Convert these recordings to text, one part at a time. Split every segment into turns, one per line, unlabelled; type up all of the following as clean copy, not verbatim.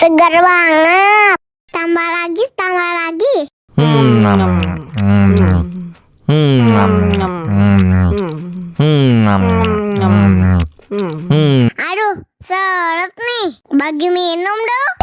segar banget. Tambah lagi, tambah lagi. Aduh, seret nih. Bagi minum dong.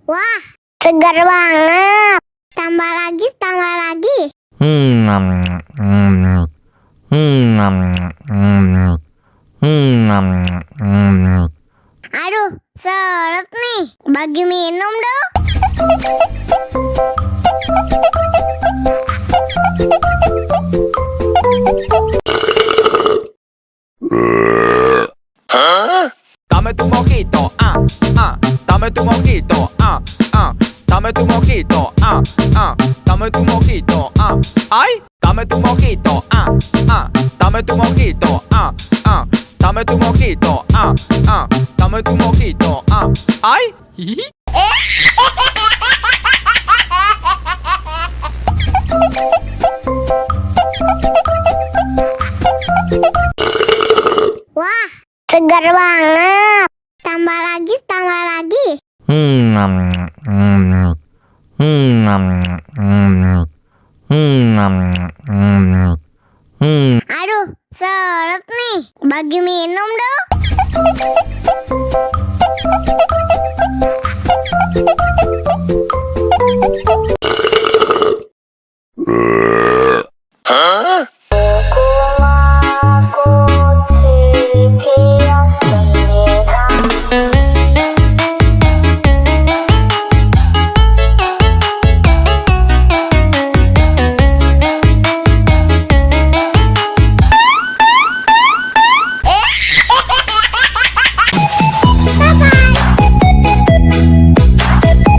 Wah, segar banget. Tambah lagi, tambah lagi. Aduh, seret nih. Bagi minum dong.
Dame tu mojito, dame tu mojito, dame tu mojito, dame tu mojito, ay, dame tu mojito, dame tu mojito, dame tu mojito, dame tu mojito, ay.
Wah, segar banget. Tambah lagi, tambah lagi. Aduh, seret nih. Bagi minum